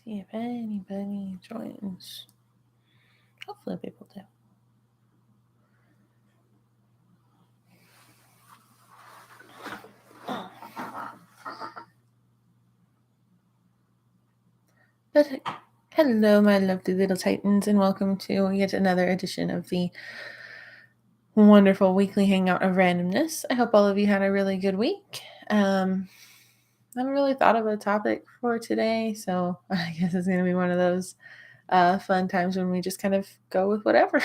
See if anybody joins. Hopefully people do. But hello, my lovely little Titans, and welcome to yet another edition of the wonderful weekly hangout of randomness. I hope all of you had a really good week. I haven't really thought of a topic for today, so I guess it's going to be one of those fun times when we just kind of go with whatever.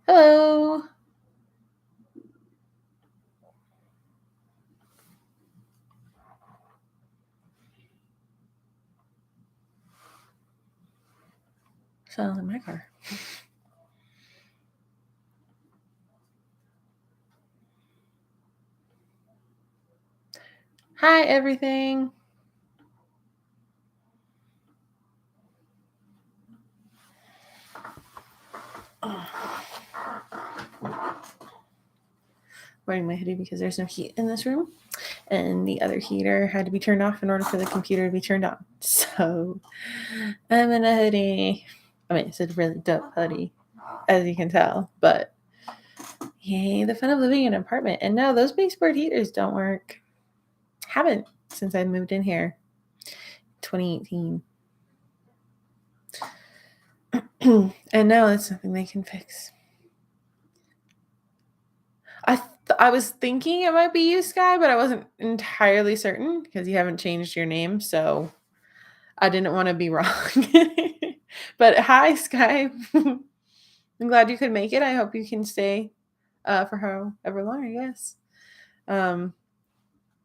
Hello. Sounds like my car. Hi, everything. Wearing my hoodie because there's no heat in this room, and the other heater had to be turned off in order for the computer to be turned on. So I'm in a hoodie. I mean, it's a really dope hoodie, as you can tell, but yay, the fun of living in an apartment. And no, those baseboard heaters don't work. Haven't since I moved in here 2018. And now that's something they can fix. I was thinking it might be you, Sky, but I wasn't entirely certain because you haven't changed your name, so I didn't want to be wrong. But hi, Sky. I'm glad you could make it. I hope you can stay for however long, I guess.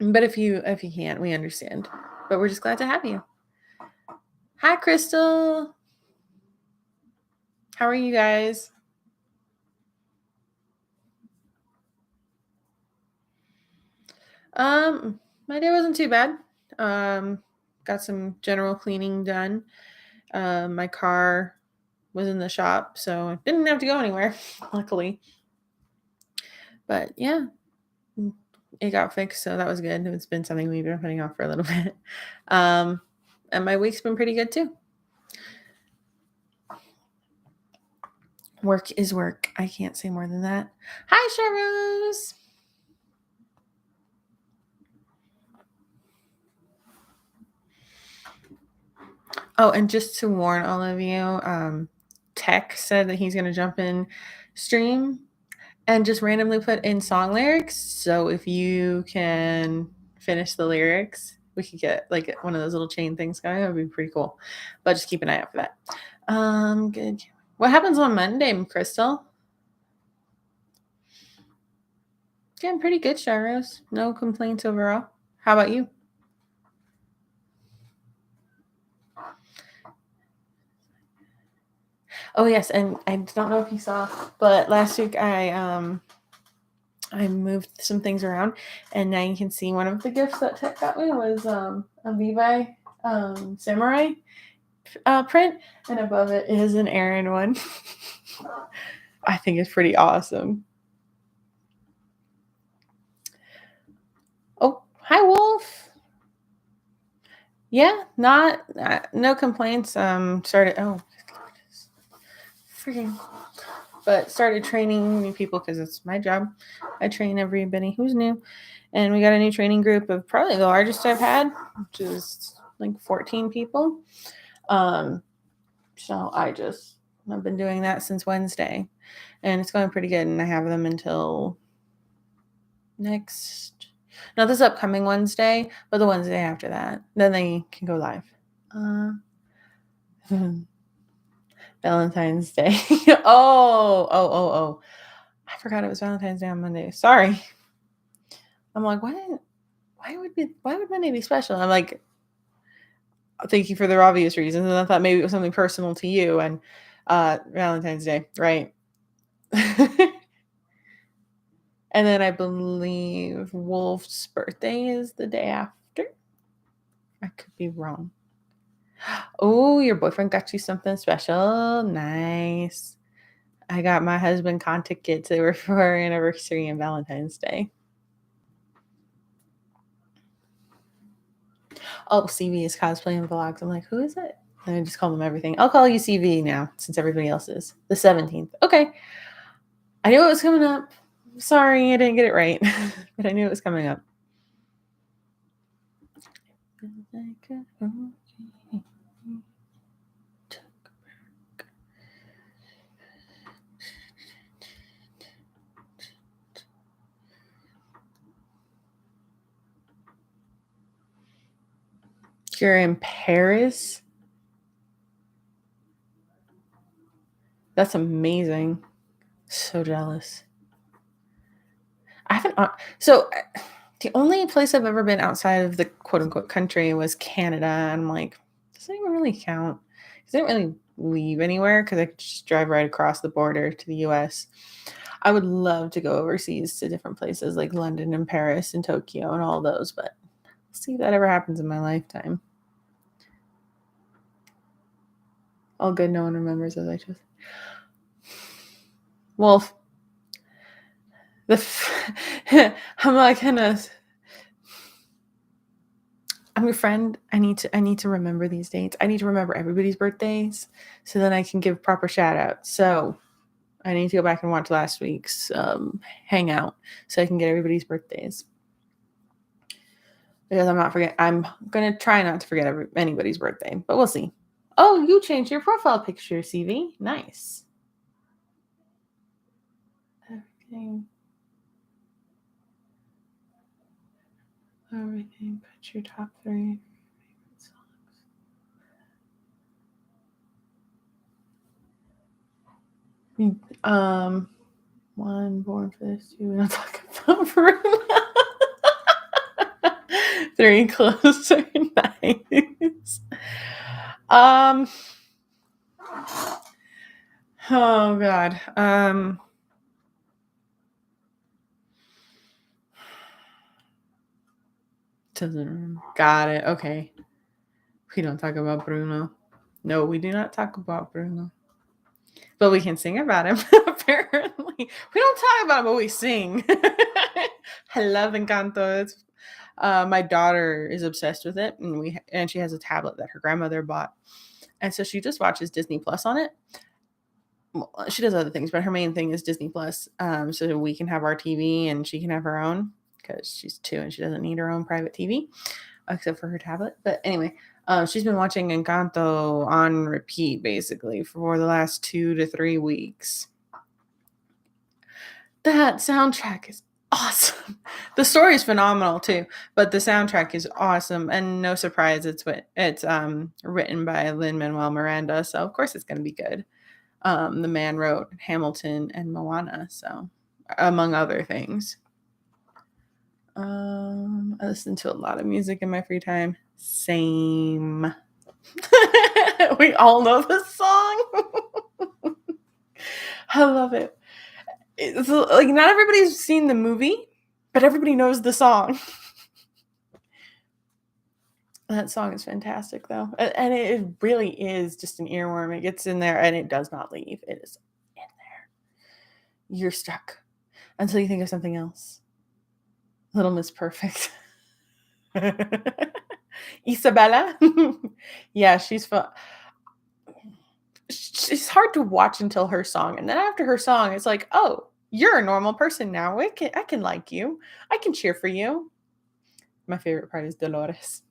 But if you can't, we understand. But we're just glad to have you. Hi, Crystal. How are you guys? My day wasn't too bad. Got some general cleaning done. My car was in the shop, so I didn't have to go anywhere, luckily. But yeah, it got fixed, so that was good. It's been something we've been putting off for a little bit. And my week's been pretty good too. Work is work. I can't say more than that. Hi, Sharose. Oh, and just to warn all of you, Tech said that he's going to jump in stream and just randomly put in song lyrics. So if you can finish the lyrics, we could get like one of those little chain things going. That would be pretty cool. But just keep an eye out for that. Good. What happens on Monday, Crystal? Getting pretty good, Sharros. No complaints overall. How about you? Oh yes, and I don't know if you saw, but last week I moved some things around, and now you can see one of the gifts that Tech got me was a Levi samurai print, and above it is an Aaron one. I think it's pretty awesome. Oh, hi Wolf. Yeah, no complaints. Started started training new people because it's my job. I train everybody who's new, and we got a new training group of probably the largest I've had, which is like 14 people. So I've been doing that since Wednesday, and it's going pretty good. And I have them until not this upcoming Wednesday, but the Wednesday after that. Then they can go live. Valentine's Day. Oh. I forgot it was Valentine's Day on Monday. Sorry. I'm like, why would Monday be special? I'm like, thank you for the obvious reasons. And I thought maybe it was something personal to you and Valentine's Day, right? And then I believe Wolf's birthday is the day after. I could be wrong. Oh, your boyfriend got you something special. Nice. I got my husband con tickets. They were for our anniversary and Valentine's Day. oh, CV is cosplaying vlogs. I'm like, who is it? And I just call them everything. I'll call you CV now since everybody else is. The 17th. Okay. I knew it was coming up. Sorry, I didn't get it right, but I knew it was coming up. You're in Paris? That's amazing. So jealous. I haven't. So the only place I've ever been outside of the quote unquote country was Canada. And I'm like, does it even really count? Because I didn't really leave anywhere because I could just drive right across the border to the US. I would love to go overseas to different places like London and Paris and Tokyo and all those, but we'll see if that ever happens in my lifetime. All good, no one remembers as I just. Well, I'm like I'm your friend. I need to remember these dates. I need to remember everybody's birthdays so then I can give proper shout outs. So I need to go back and watch last week's Hangout so I can get everybody's birthdays. Because I'm gonna try not to forget anybody's birthday, but we'll see. Oh, you changed your profile picture, CV. Nice. Everything. Put your top 3 songs. One, Born for This, 2, and I'll talk about Bruno. 3, Closer, nice. Oh God. Got it. Okay. We don't talk about Bruno. No, we do not talk about Bruno. But we can sing about him, apparently. We don't talk about him, but we sing. I love Encanto. It's, my daughter is obsessed with it, and she has a tablet that her grandmother bought. And so she just watches Disney Plus on it. Well, she does other things, but her main thing is Disney Plus. So we can have our TV and she can have her own because she's 2 and she doesn't need her own private TV except for her tablet. But anyway, she's been watching Encanto on repeat basically for the last 2 to 3 weeks. That soundtrack is awesome. The story is phenomenal too, but the soundtrack is awesome, and no surprise, it's written by Lin-Manuel Miranda, so of course it's going to be good. The man wrote Hamilton and Moana, so among other things. I listen to a lot of music in my free time. Same. We all know the song. I love it. It's like not everybody's seen the movie, but everybody knows the song. That song is fantastic, though, and it really is just an earworm. It gets in there, and it does not leave. It is in there. You're stuck until you think of something else. Little Miss Perfect. Isabella. Yeah, she's fun. She's hard to watch until her song, and then after her song, it's like, oh, you're a normal person now. I can like you. I can cheer for you. My favorite part is Dolores.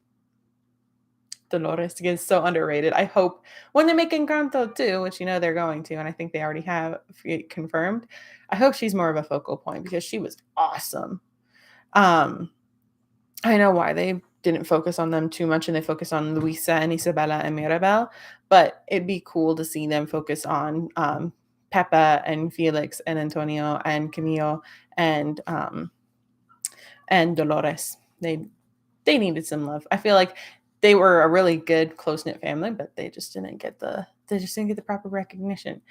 Dolores is so underrated. I hope when they make Encanto 2, which they're going to, and I think they already have it confirmed, I hope she's more of a focal point because she was awesome. I know why they didn't focus on them too much and they focused on Luisa and Isabella and Mirabel, but it'd be cool to see them focus on Peppa and Felix and Antonio and Camilo and Dolores. They needed some love. I feel like they were a really good close-knit family, but they just didn't get the proper recognition.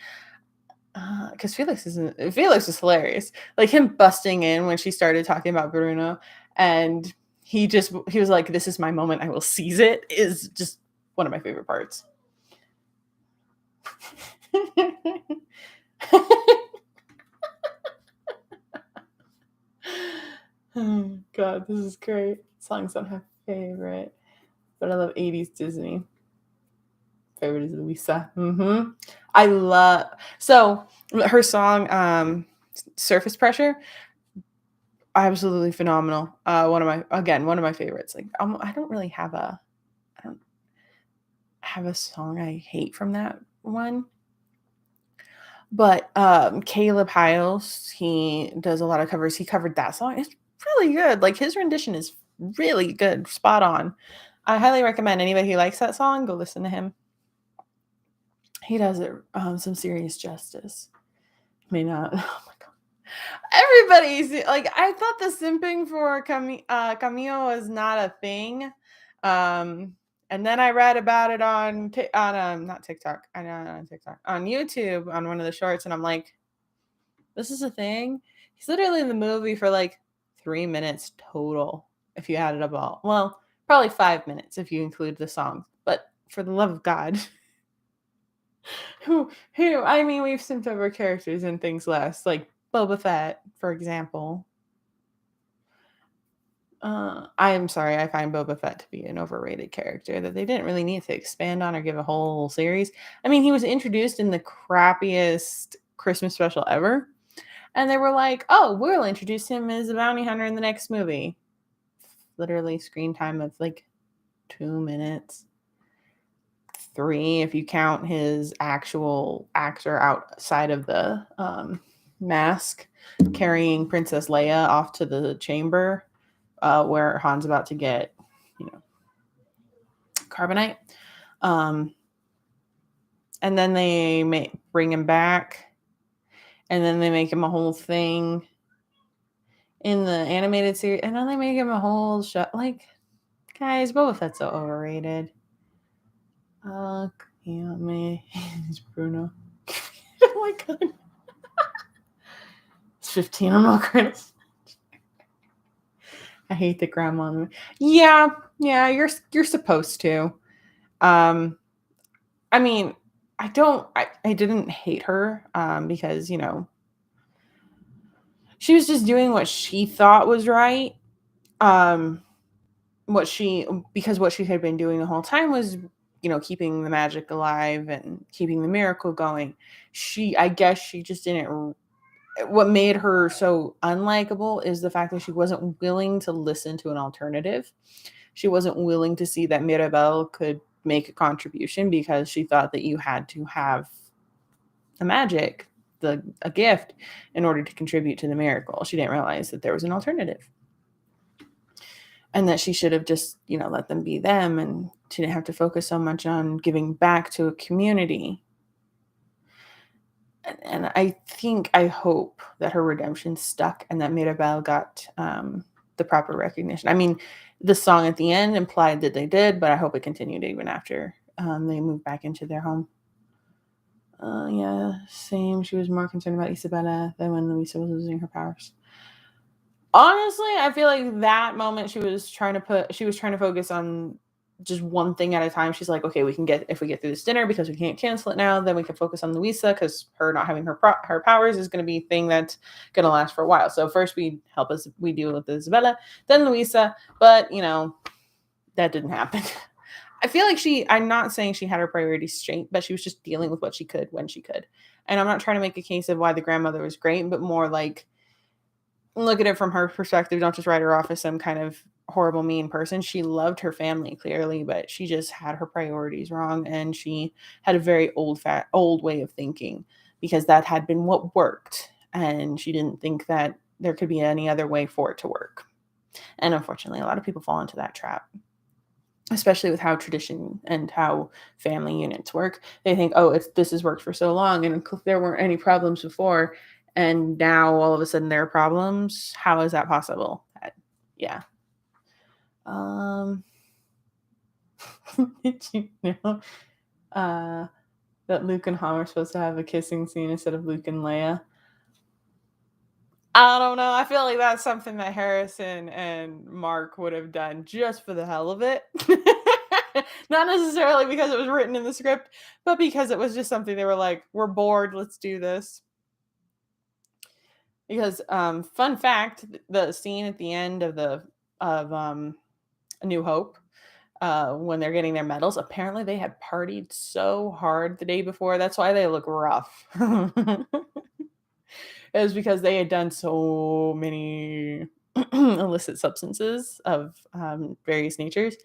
Because Felix is hilarious. Like him busting in when she started talking about Bruno, and he was like, "This is my moment. I will seize it." Is just one of my favorite parts. Oh God, this is great. Songs don't have favorite. But I love 80s Disney. Favorite is Louisa. I love her song, Surface Pressure, absolutely phenomenal. One of my favorites. Like I don't really have I don't have a song I hate from that one. But Caleb Hiles, he does a lot of covers. He covered that song. It's really good. Like his rendition is really good, spot on. I highly recommend anybody who likes that song go listen to him. He does it some serious justice. May not. Oh my god. Everybody's like, I thought the simping for Camille was not a thing. And then I read about it on not TikTok. I know on TikTok, on YouTube, on one of the shorts, and I'm like, this is a thing. He's literally in the movie for like 3 minutes total, if you add it up all. Well, probably 5 minutes if you include the song. But for the love of God, who? I mean, we've simped over characters and things less, like Boba Fett, for example. I am sorry, I find Boba Fett to be an overrated character that they didn't really need to expand on or give a whole series. I mean, he was introduced in the crappiest Christmas special ever, and they were like, "Oh, we'll introduce him as a bounty hunter in the next movie." Literally screen time of like 2 minutes. 3 if you count his actual actor outside of the mask carrying Princess Leia off to the chamber where Han's about to get, carbonite. And then they bring him back, and then they make him a whole thing in the animated series, and then they make him a whole show. Like, guys, Boba Fett's so overrated. Me, it's Bruno. Oh my god. It's 15. I'm not gonna. I hate the grandma. Yeah, you're supposed to. I mean, I didn't hate her because, she was just doing what she thought was right. Because what she had been doing the whole time was, keeping the magic alive and keeping the miracle going. I guess she just didn't. What made her so unlikable is the fact that she wasn't willing to listen to an alternative. She wasn't willing to see that Mirabel could make a contribution because she thought that you had to have the magic, a gift, in order to contribute to the miracle. She didn't realize that there was an alternative. And that she should have just, let them be them, and she didn't have to focus so much on giving back to a community. And I hope that her redemption stuck and that Mirabel got the proper recognition. I mean, the song at the end implied that they did, but I hope it continued even after they moved back into their home. Yeah, same. She was more concerned about Isabella than when Luisa was losing her powers. Honestly, I feel like that moment she was trying to focus on just one thing at a time. She's like, okay, if we get through this dinner, because we can't cancel it now, then we can focus on Luisa, because her not having her powers is going to be a thing that's going to last for a while. So first we deal with Isabella, then Luisa, but that didn't happen. I feel like I'm not saying she had her priorities straight, but she was just dealing with what she could when she could. And I'm not trying to make a case of why the grandmother was great, but more like, look at it from her perspective. Don't just write her off as some kind of horrible, mean person. She loved her family, clearly, but she just had her priorities wrong, and she had a very old way of thinking, because that had been what worked, and she didn't think that there could be any other way for it to work. And unfortunately, a lot of people fall into that trap, especially with how tradition and how family units work. They think, oh, this has worked for so long, and there weren't any problems before, and now all of a sudden there are problems. How is that possible? Yeah. Did you know that Luke and Han are supposed to have a kissing scene instead of Luke and Leia? I don't know. I feel like that's something that Harrison and Mark would have done just for the hell of it. Not necessarily because it was written in the script, but because it was just something they were like, we're bored, let's do this. Because fun fact, the scene at the end of A New Hope, when they're getting their medals. Apparently they had partied so hard the day before. That's why they look rough. It was because they had done so many illicit substances of various natures.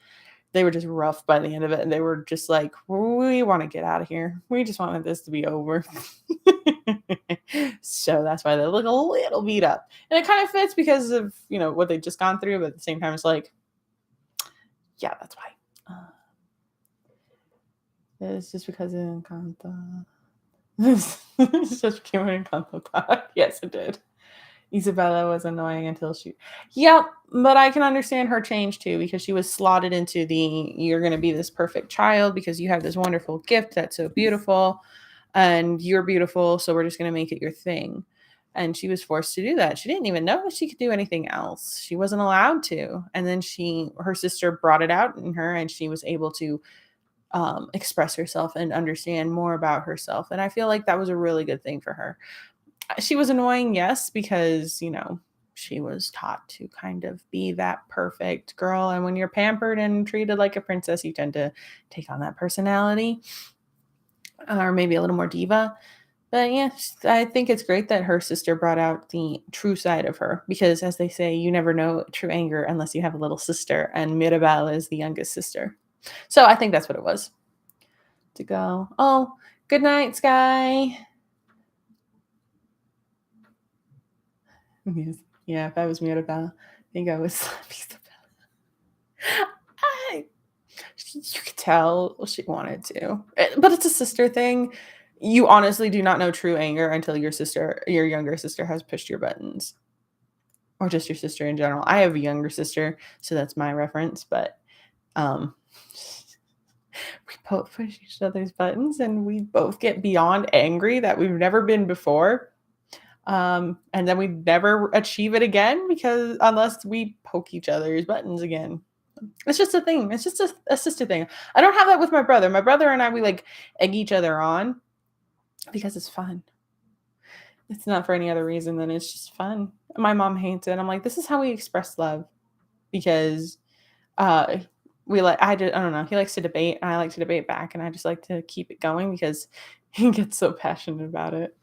They were just rough by the end of it, and they were just like, we want to get out of here. We just wanted this to be over. So that's why they look a little beat up. And it kind of fits because of, what they've just gone through, but at the same time, it's like, yeah, that's why. It's just because of Encanto. It's just became an Encanto talk. Yes, it did. Isabella was annoying until she... Yep, but I can understand her change too, because she was slotted into the, you're going to be this perfect child because you have this wonderful gift that's so beautiful and you're beautiful, so we're just going to make it your thing. And she was forced to do that. She didn't even know if she could do anything else. She wasn't allowed to. And then her sister brought it out in her, and she was able to express herself and understand more about herself. And I feel like that was a really good thing for her. She was annoying, yes, because, she was taught to kind of be that perfect girl. And when you're pampered and treated like a princess, you tend to take on that personality, or maybe a little more diva. But yeah, I think it's great that her sister brought out the true side of her, because as they say, you never know true anger unless you have a little sister, and Mirabel is the youngest sister. So I think that's what it was. To go, oh, good night, Sky. Yeah, if I was Mirabel, I think I would slap Isabella. You could tell she wanted to, but it's a sister thing. You honestly do not know true anger until your younger sister has pushed your buttons, or just your sister in general. I have a younger sister, so that's my reference, but we both push each other's buttons and we both get beyond angry that we've never been before. And then we never achieve it again, because unless we poke each other's buttons again. It's just a thing. It's just a sister thing. I don't have that with my brother. My brother and I, we like egg each other on because it's fun. It's not for any other reason than it's just fun. My mom hates it. I'm like, this is how we express love, because I don't know. He likes to debate and I like to debate back, and I just like to keep it going because he gets so passionate about it.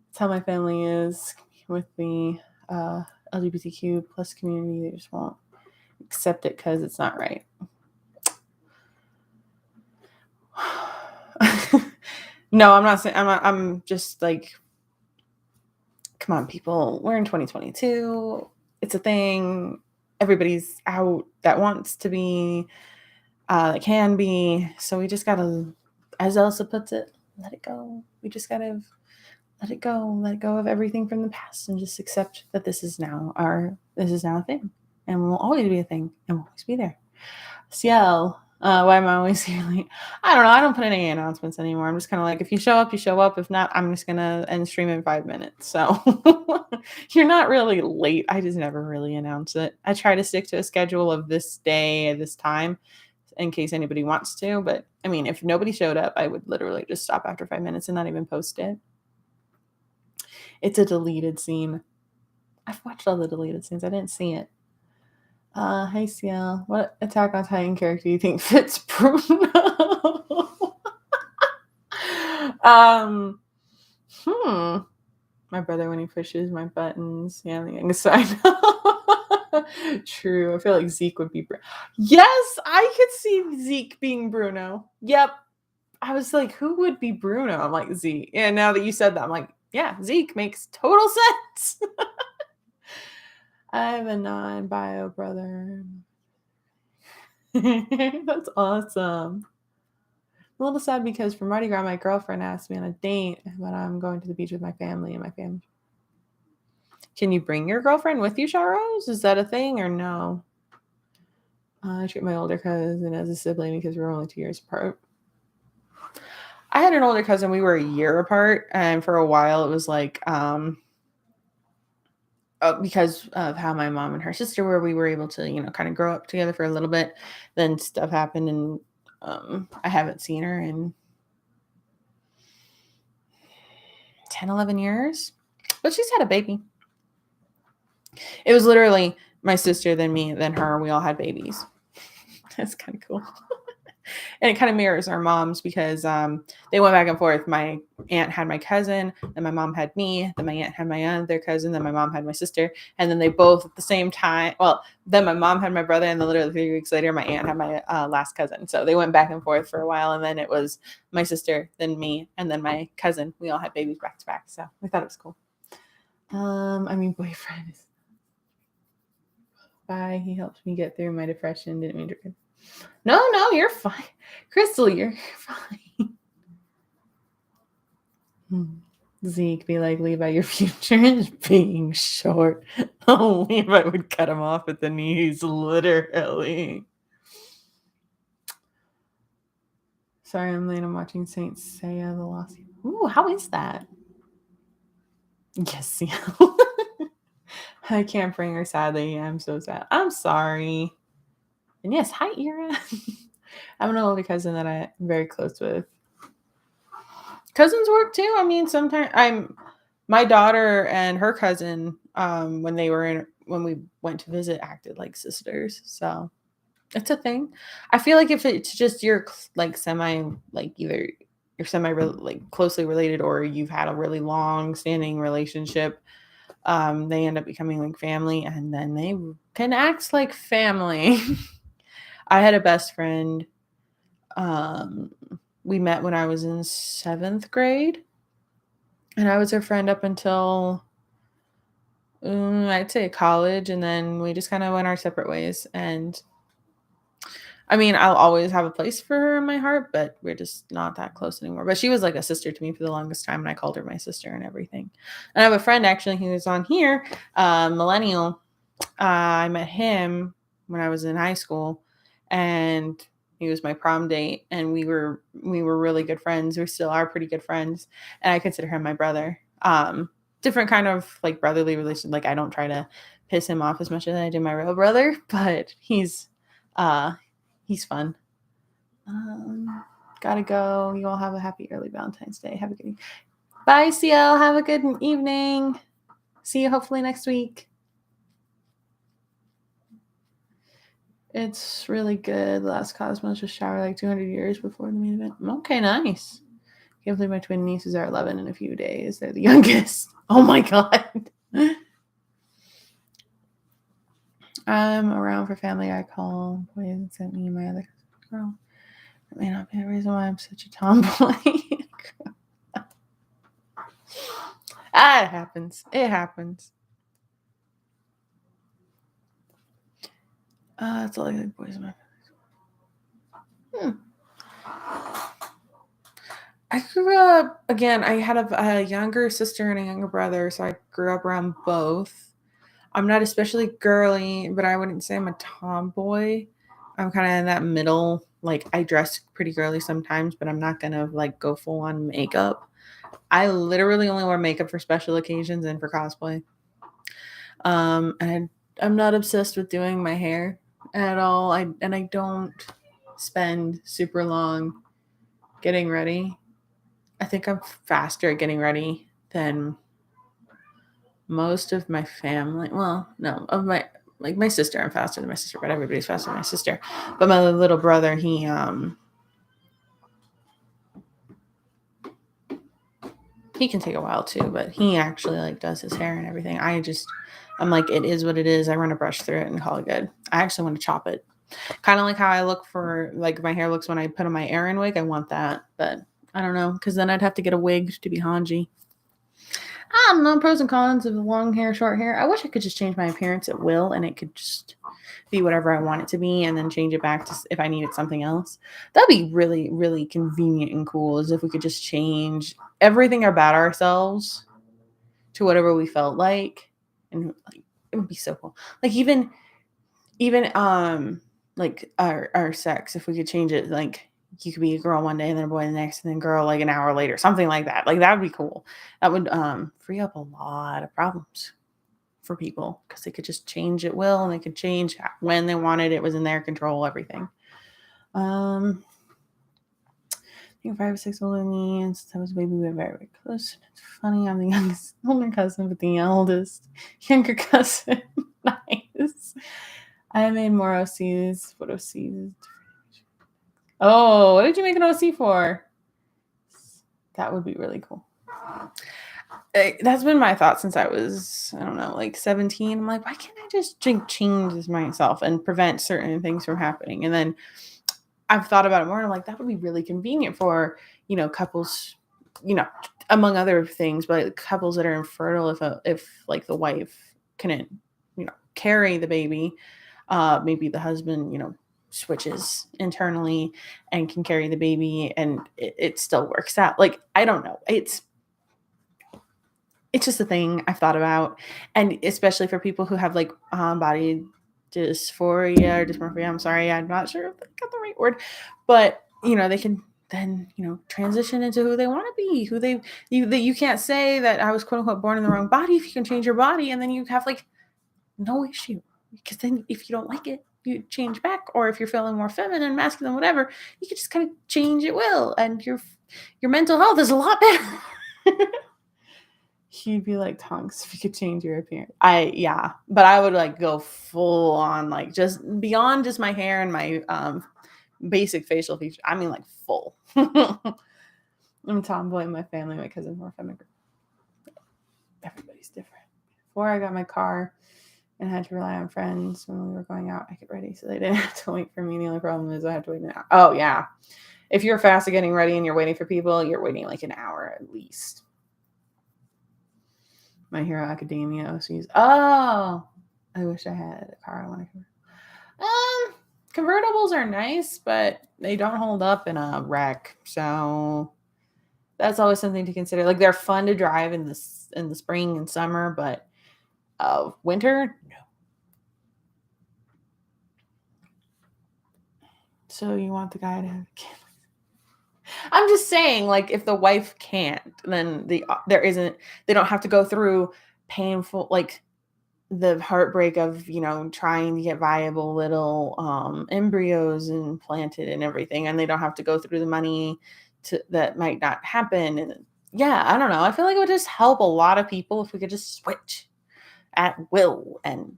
That's how my family is with the LGBTQ plus community. They just won't accept it because it's not right. No, I'm not saying. I'm just like, come on, people. We're in 2022. It's a thing. Everybody's out that wants to be, that can be. So we just gotta, as Elsa puts it, let it go. We just gotta let it go. Let it go of everything from the past and just accept that this is now a thing, and will always be a thing, and will always be there. Ciel. Why am I always here late? I don't know. I don't put any announcements anymore. I'm just kind of like, if you show up, you show up. If not, I'm just going to end stream in 5 minutes. So you're not really late. I just never really announce it. I try to stick to a schedule of this day at this time in case anybody wants to. But I mean, if nobody showed up, I would literally just stop after 5 minutes and not even post it. It's a deleted scene. I've watched all the deleted scenes. I didn't see it. Hey Ciel, what Attack on Titan character do you think fits Bruno? My brother when he pushes my buttons. Yeah, the youngest side. True. I feel like Zeke would be Bruno. Yes, I could see Zeke being Bruno. Yep. I was like, who would be Bruno? I'm like, Zeke. And now that you said that, I'm like, yeah, Zeke makes total sense. I have a non-bio brother. That's awesome. I'm a little sad because for Mardi Gras, my girlfriend asked me on a date, but I'm going to the beach with my family and my family. Can you bring your girlfriend with you, Sharos? Is that a thing or no? I treat my older cousin as a sibling because we're only 2 years apart. I had an older cousin. We were a year apart, and for a while it was like, because of how my mom and her sister were, we were able to, kind of grow up together for a little bit. Then stuff happened, and I haven't seen her in 10, 11 years. But she's had a baby. It was literally my sister, then me, then her. We all had babies. It's kind of cool. And it kind of mirrors our moms because they went back and forth. My aunt had my cousin, then my mom had me, then my aunt had my other cousin, then my mom had my sister, and then they both at the same time. Well, then my mom had my brother, and then literally 3 weeks later, my aunt had my last cousin. So they went back and forth for a while, and then it was my sister, then me, and then my cousin. We all had babies back to back, so we thought it was cool. Boyfriend is bye. He helps me get through my depression. Didn't mean to. No, you're fine. Crystal, you're fine. Zeke, be like, Levi, your future is being short. Oh, Levi would cut him off at the knees, literally. Sorry, I'm late. I'm watching Saint Seiya the Lost. Ooh, how is that? Yes, yeah. I can't bring her, sadly. I'm so sad. I'm sorry. And yes, hi, Ira. I have an older cousin that I'm very close with. Cousins work too. I mean, sometimes my daughter and her cousin, when we went to visit, acted like sisters. So it's a thing. I feel like if it's just you're like either you're like closely related or you've had a really long standing relationship, they end up becoming like family, and then they can act like family. I had a best friend. We met when I was in 7th grade, and I was her friend up until I'd say college, and then we just kind of went our separate ways. And I mean, I'll always have a place for her in my heart, but we're just not that close anymore. But she was like a sister to me for the longest time, and I called her my sister and everything. And I have a friend actually who is on here, Millennial. I met him when I was in high school, and he was my prom date, and we were really good friends. We still are pretty good friends, and I consider him my brother. Different kind of like brotherly relation. Like I don't try to piss him off as much as I do my real brother, but he's fun. Gotta go. You all have a happy early Valentine's Day. Have a good evening. Bye, CL. Have a good evening. See you hopefully next week. It's really good. The last Cosmos just showered like 200 years before the main event. Okay, nice. Can't believe my twin nieces are 11 in a few days. They're the youngest. Oh my god. I'm around for family. I call. Boy hasn't sent me my other girl. That may not be the reason why I'm such a tomboy. It happens. It happens. That's all I like boys in my family. I grew up, again, I had a younger sister and a younger brother, so I grew up around both. I'm not especially girly, but I wouldn't say I'm a tomboy. I'm kind of in that middle. Like, I dress pretty girly sometimes, but I'm not going to, like, go full on makeup. I literally only wear makeup for special occasions and for cosplay. And I'm not obsessed with doing my hair at all. I don't spend super long getting ready. I think I'm faster at getting ready than most of my family. Well, no, of my sister, I'm faster than my sister, but everybody's faster than my sister. But my little brother, he can take a while too, but he actually like does his hair and everything. I'm like, it is what it is. I run a brush through it and call it good. I actually want to chop it. Kind of like how I look for, like, my hair looks when I put on my Aaron wig. I want that, but I don't know, because then I'd have to get a wig to be Hanji. I don't know, pros and cons of long hair, short hair. I wish I could just change my appearance at will, and it could just be whatever I want it to be, and then change it back to if I needed something else. That'd be really, really convenient and cool, as if we could just change everything about ourselves to whatever we felt like, and like it would be so cool. Like even like our sex, if we could change it, like you could be a girl one day and then a boy the next, and then girl like an hour later, something like that. Like that would be cool. That would free up a lot of problems for people, because they could just change at will, and they could change when they wanted. It was in their control, everything. I think 5 or 6 older than me, and since I was a baby, we were very, very close. It's funny, I'm the youngest older cousin, but the eldest younger cousin. Nice. I made more OCs. What OCs? Oh, what did you make an OC for? That would be really cool. That's been my thought since I was, I don't know, like 17. I'm like, why can't I just change myself and prevent certain things from happening? And then I've thought about it more. And I'm like, that would be really convenient for, couples, among other things, but like couples that are infertile, if like the wife couldn't, carry the baby, maybe the husband, switches internally and can carry the baby, and it still works out. Like, I don't know. It's just a thing I've thought about, and especially for people who have like body dysphoria or dysmorphia. I'm sorry, I'm not sure if I got the right word, but they can then transition into who they want to be, you can't say that I was quote unquote born in the wrong body if you can change your body, and then you have like no issue, because then if you don't like it, you change back, or if you're feeling more feminine, masculine, whatever, you can just kind of change at will, and your mental health is a lot better. He'd be like, Tonks, if you could change your appearance. But I would like go full on, like just beyond just my hair and my basic facial features. I mean, like full. I'm tomboy in my family. My cousin's more feminine. Everybody's different. Before I got my car and had to rely on friends when we were going out, I get ready so they didn't have to wait for me. The only problem is I had to wait an hour. Oh, yeah. If you're fast at getting ready and you're waiting for people, you're waiting like an hour at least. My Hero Academia OCs. Oh, I wish I had a car I want to convert. Convertibles are nice, but they don't hold up in a wreck. So that's always something to consider. Like, they're fun to drive in the spring and summer, but winter, no. So you want the guy to have a kid? I'm just saying, like, if the wife can't, then they don't have to go through painful, like, the heartbreak of, trying to get viable little embryos implanted and everything. And they don't have to go through the money that might not happen. And yeah, I don't know. I feel like it would just help a lot of people if we could just switch at will, and,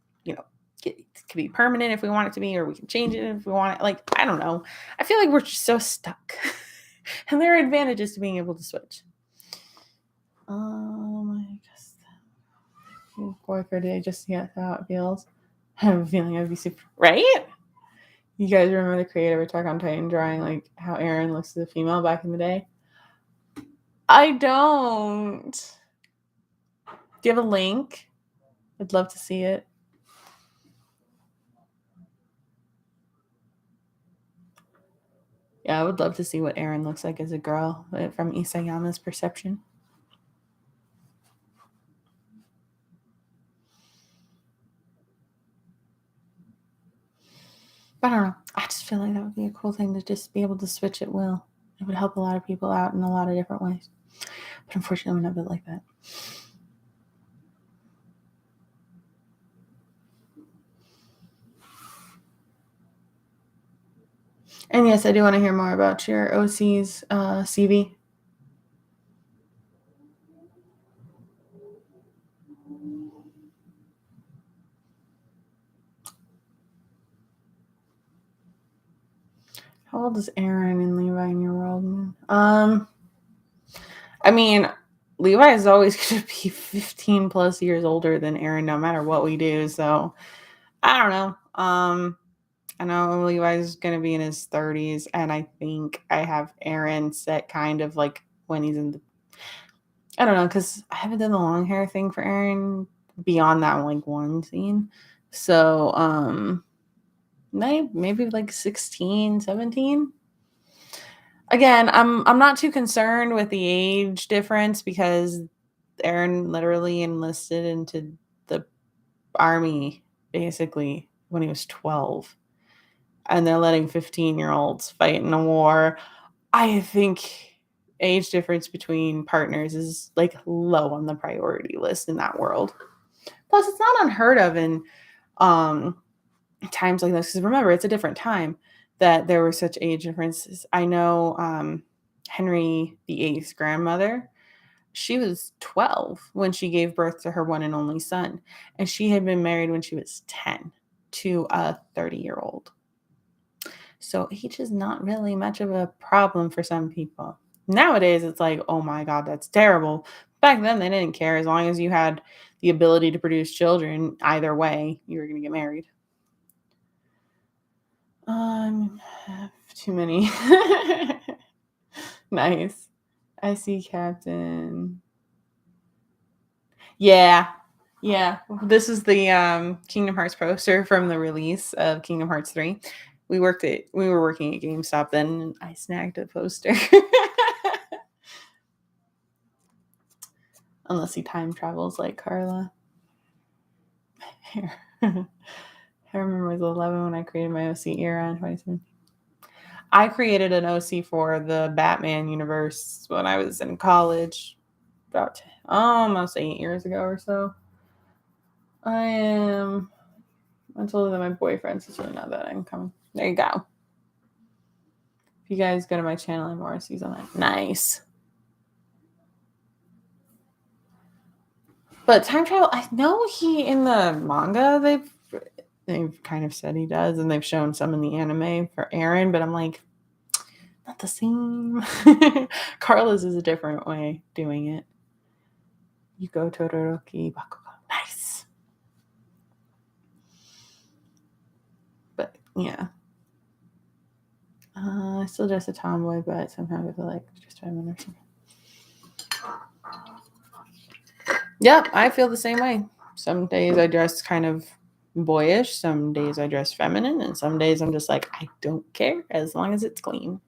it could be permanent if we want it to be, or we can change it if we want it. Like, I don't know. I feel like we're just so stuck. And there are advantages to being able to switch. I guess boy for a day just to get how it feels. I have a feeling I'd be super right. You guys remember the creator Attack on Titan drawing like how Eren looks as a female back in the day? I don't. Do you have a link? I'd love to see it. Yeah, I would love to see what Eren looks like as a girl from Isayama's perception. I don't know. I just feel like that would be a cool thing to just be able to switch at will. It would help a lot of people out in a lot of different ways. But unfortunately, we're not built like that. And yes, I do want to hear more about your OC's CV. How old is Eren and Levi in your world? I mean, Levi is always going to be 15 plus years older than Eren, no matter what we do. So I don't know. I know Levi's going to be in his 30s, and I think I have Eren set kind of like when he's in the, I don't know, because I haven't done the long hair thing for Eren beyond that like one scene. So maybe like 16, 17. Again, I'm not too concerned with the age difference, because Eren literally enlisted into the army basically when he was 12, and they're letting 15-year-olds fight in a war. I think age difference between partners is like low on the priority list in that world. Plus, it's not unheard of in times like this, because remember, it's a different time that there were such age differences. I know Henry VIII's grandmother, she was 12 when she gave birth to her one and only son, and she had been married when she was 10. to a 30-year-old. So age is not really much of a problem for some people. Nowadays, it's like, oh my God, that's terrible. Back then, they didn't care. As long as you had the ability to produce children, either way, you were going to get married. Have too many. Nice. I see Captain. Yeah. Yeah. This is the Kingdom Hearts poster from the release of Kingdom Hearts 3. We were working at GameStop then, and I snagged a poster. Unless he time travels like Carla. I remember I was 11 when I created my OC era in 2017. I created an OC for the Batman universe when I was in college, about almost 8 years ago or so. I told them my boyfriend's just really not that income. There you go. If you guys go to my channel and more OCs on that. Nice. But time travel, I know he in the manga they've kind of said he does, and they've shown some in the anime for Eren, but I'm like, not the same. Carla's is a different way doing it. Yuko Todoroki Bakugo. Nice. But yeah. Still just a tomboy, but sometimes I feel like just feminine or something. Yep, I feel the same way. Some days I dress kind of boyish, some days I dress feminine, and some days I'm just like, I don't care as long as it's clean.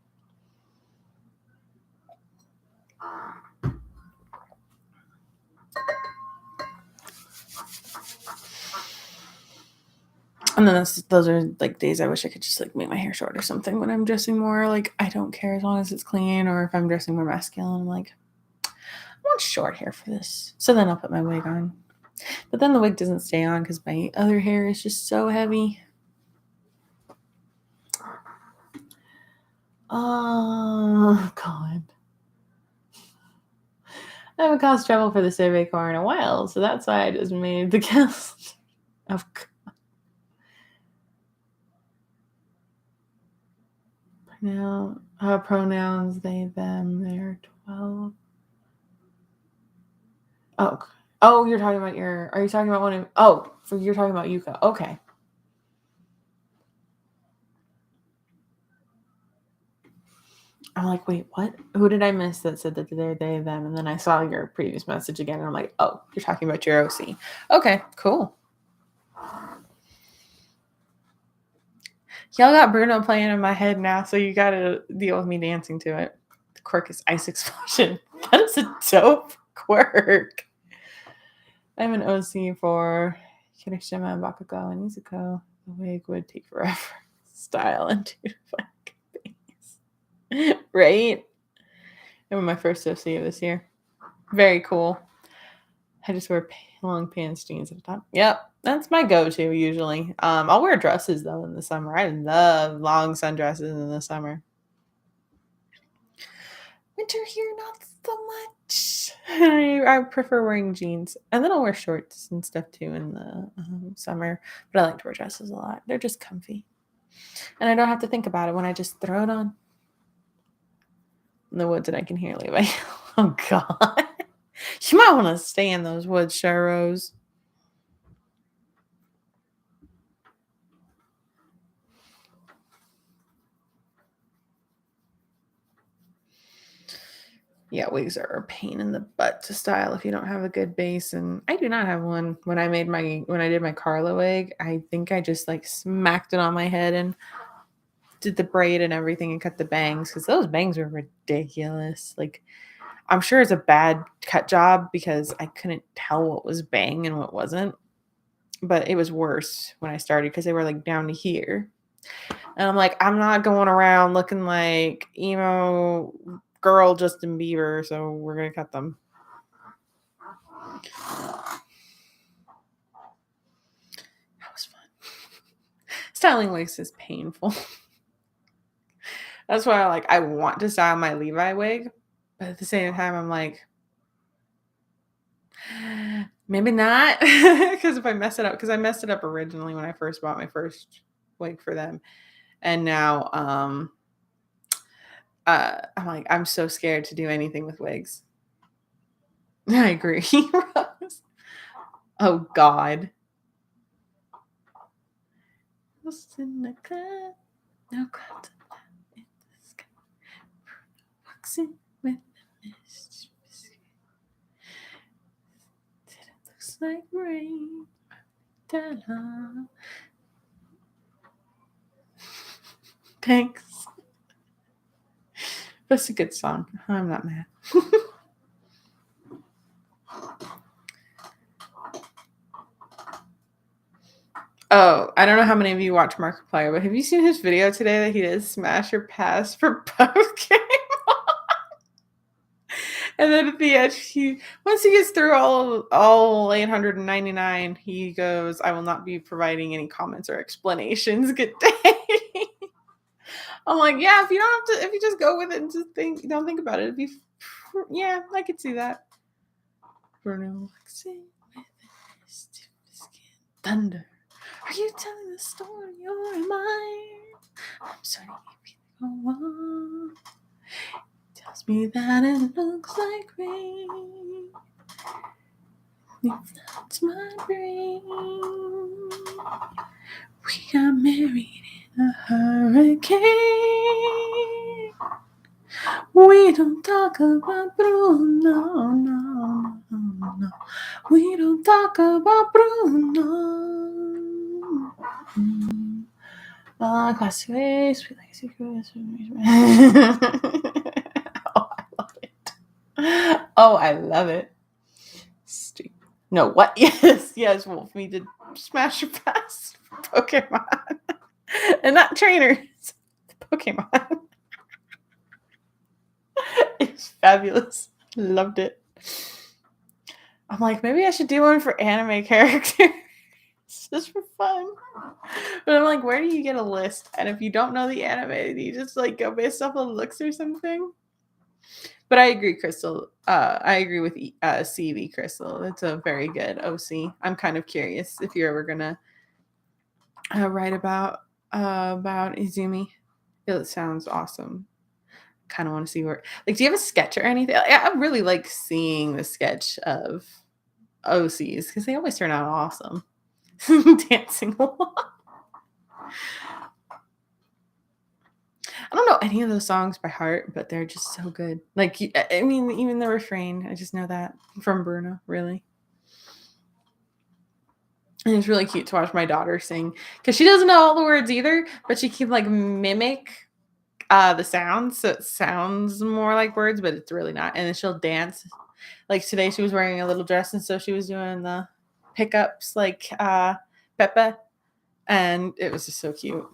And then those are like days I wish I could just like make my hair short or something when I'm dressing more like I don't care as long as it's clean, or if I'm dressing more masculine, I'm like, I want short hair for this. So then I'll put my wig on. But then the wig doesn't stay on because my other hair is just so heavy. Oh, God. I haven't caused trouble for the survey car in a while, so that's why I just made the cast of pronouns they, them, they're 12. Oh, you're talking about are you talking about one of, you're talking about Yuka. Okay. I'm like, wait, what? Who did I miss that said that they're they, them? And then I saw your previous message again, and I'm like, oh, you're talking about your OC. Okay, cool. Y'all got Bruno playing in my head now, so you gotta deal with me dancing to it. The quirk is Ice Explosion. That is a dope quirk. I have an OC for Kirishima, Bakugo, and Izuko. The wig would take forever. Style and two fucking things. Right? I have my first OC of this year. Very cool. I just wear long pants, jeans at the top. Yep, that's my go-to usually. I'll wear dresses though in the summer. I love long sundresses in the summer. Winter here, not so much. I prefer wearing jeans, and then I'll wear shorts and stuff too in the summer. But I like to wear dresses a lot. They're just comfy, and I don't have to think about it when I just throw it on. In the woods, and I can hear Levi. Oh God. You might want to stay in those woods, Sharrose. Yeah, wigs are a pain in the butt to style if you don't have a good base, and I do not have one. When I did my Carla wig, I think I just like smacked it on my head and did the braid and everything and cut the bangs because those bangs were ridiculous. Like, I'm sure it's a bad cut job because I couldn't tell what was bang and what wasn't. But it was worse when I started because they were like down to here. And I'm like, I'm not going around looking like emo girl Justin Bieber, so we're going to cut them. That was fun. Styling wigs is painful. That's why I want to style my Levi wig, but at the same time, I'm like, Maybe not, because if I mess it up, because I messed it up originally when I first bought my first wig for them, and now I'm like, I'm so scared to do anything with wigs. I agree. Rose. Oh God. Lost in the club, no clouds in the sky. Boxing with the mist. It looks like rain. Ta-da. Thanks. That's a good song. I'm not mad. Oh, I don't know how many of you watch Markiplier, but have you seen his video today that he did Smash or Pass for Pokemon? And then at the end, once he gets through all 899, he goes, "I will not be providing any comments or explanations. Good day." I'm like, yeah, if you don't have to, if you just go with it and just don't think about it, it'd be, yeah, I could see that. Bruno, thunder. Are you telling the story or am I? I'm sorry if you go on. Tells me that it looks like rain. If that's my brain. We got married in a hurricane. We don't talk about Bruno, no. We don't talk about Bruno. Classic ways, sweet like secrets. Oh, I love it. Oh, I love it. Stupid. No, what? Yes, Wolf. We did Smash or Pass Pokemon. And not trainers. Pokemon. It's fabulous. Loved it. I'm like, maybe I should do one for anime characters. Just for fun. But I'm like, where do you get a list? And if you don't know the anime, you just like go based off of looks or something. But I agree, Crystal. I agree with CV, Crystal. It's a very good OC. I'm kind of curious if you're ever gonna write about Izumi. It sounds awesome. Kind of want to see where. Like, do you have a sketch or anything? I really like seeing the sketch of OCs because they always turn out awesome. Dancing a lot. I don't know any of those songs by heart, but they're just so good. Like, I mean, even the refrain, I just know that from Bruno, really. And it's really cute to watch my daughter sing because she doesn't know all the words either, but she can like mimic the sounds, so it sounds more like words, but it's really not. And then she'll dance. Like today, she was wearing a little dress, and so she was doing the pickups like Pepe, and it was just so cute.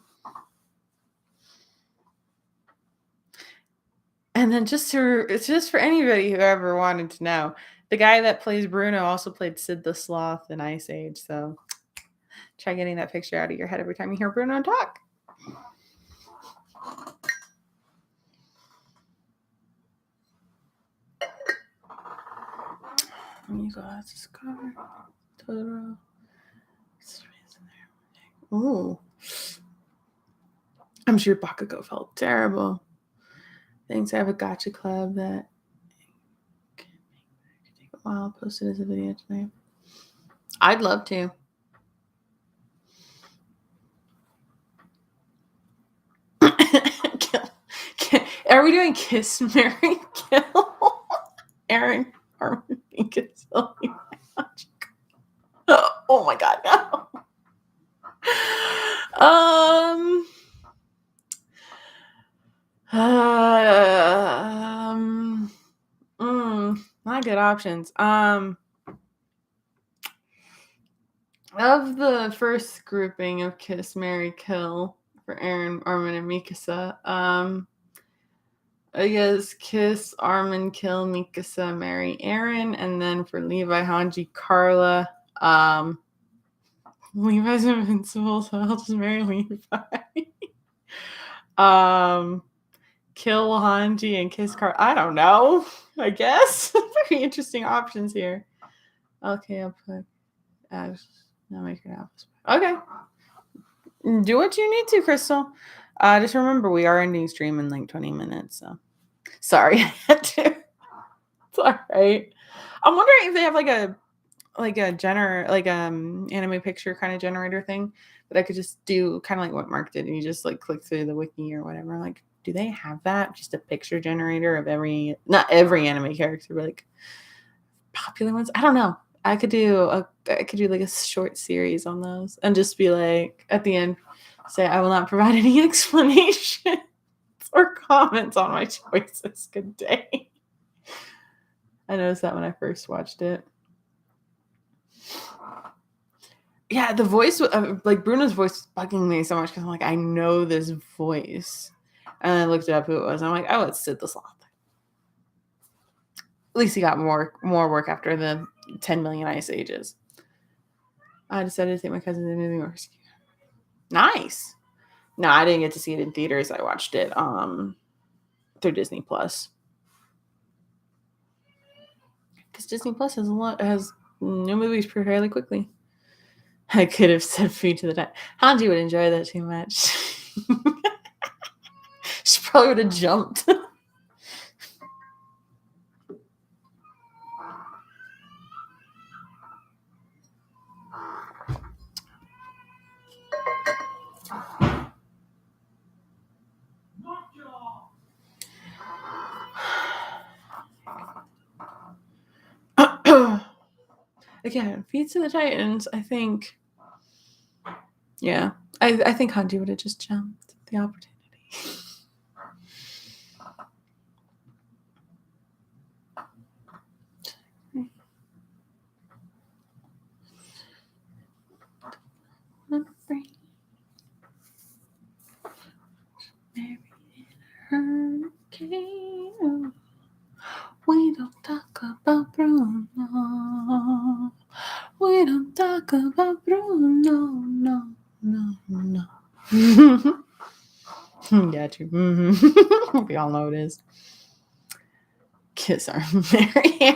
And then it's just for anybody who ever wanted to know, the guy that plays Bruno also played Sid the Sloth in Ice Age. So try getting that picture out of your head every time you hear Bruno talk. You got this car. Totoro. Ooh. I'm sure Bakugo felt terrible. Thanks, I have a gotcha club that could take a while. I'll post it as a video tonight. I'd love to. Are we doing Kiss, Mary, Kill? Aaron, Armin, Kiss, oh my God, no. Not good options. Of the first grouping of Kiss, Mary, Kill for Aaron, Armin, and Mikasa, I guess Kiss, Armin, Kill, Mikasa, marry Aaron, and then for Levi, Hanji, Carla, Levi's invincible, so I'll just marry Levi. Kill Hanji and kiss Carla. I don't know. I guess very interesting options here. Okay, I'll put Ash. Now make her an alpha. Okay. Do what you need to, Crystal. Just remember we are ending stream in like 20 minutes, so sorry I had to. It's all right. I'm wondering if they have like a anime picture kind of generator thing that I could just do kind of like what Mark did, and you just like click through the wiki or whatever. Like, do they have that? Just a picture generator of not every anime character, but like popular ones. I don't know. I could do like a short series on those and just be like at the end say I will not provide any explanations or comments on my choices. Good day. I noticed that when I first watched it. Yeah, the voice, like Bruno's voice was bugging me so much because I'm like, I know this voice. And I looked up who it was. And I'm like, oh, it's Sid the Sloth. At least he got more work after the 10 million Ice Ages. I decided to take my cousin to the movie rescue. Nice. No, I didn't get to see it in theaters. I watched it through Disney Plus. Because Disney Plus has new movies fairly quickly. I could have said Feed to the Time. Hanji would enjoy that too much. She probably would have jumped. Again, Feet to the Titans, I think. Yeah. I think Hanji would have just jumped at the opportunity. We don't talk about Bruno. We don't talk about Bruno. No. Got you. Mm-hmm. We all know it is. Kiss our Mary.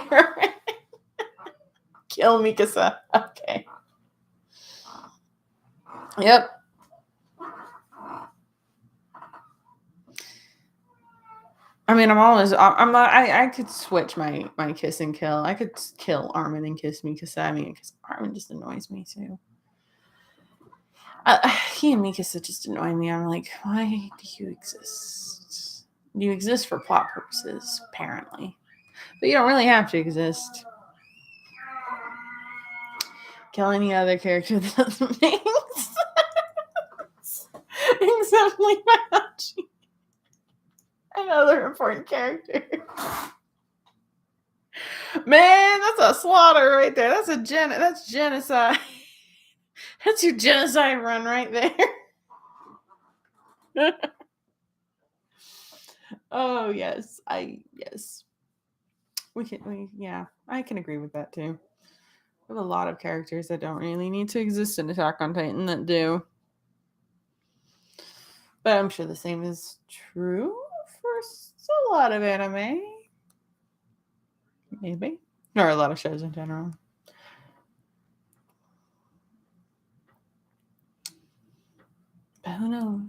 Kill Mikasa. Okay. Yep. I mean, I'm not, I could switch my kiss and kill. I could kill Armin and kiss Mikasa. I mean, because Armin just annoys me too. He and Mikasa just annoy me. I'm like, why do you exist? You exist for plot purposes, apparently. But you don't really have to exist. Kill any other character that doesn't make sense. Except Limachi. Another important character. Man, that's a slaughter right there. That's genocide. That's your genocide run right there. Oh yes, yes. I can agree with that too. We have a lot of characters that don't really need to exist in Attack on Titan that do. But I'm sure the same is true for a lot of anime. Maybe. Or a lot of shows in general. But who knows?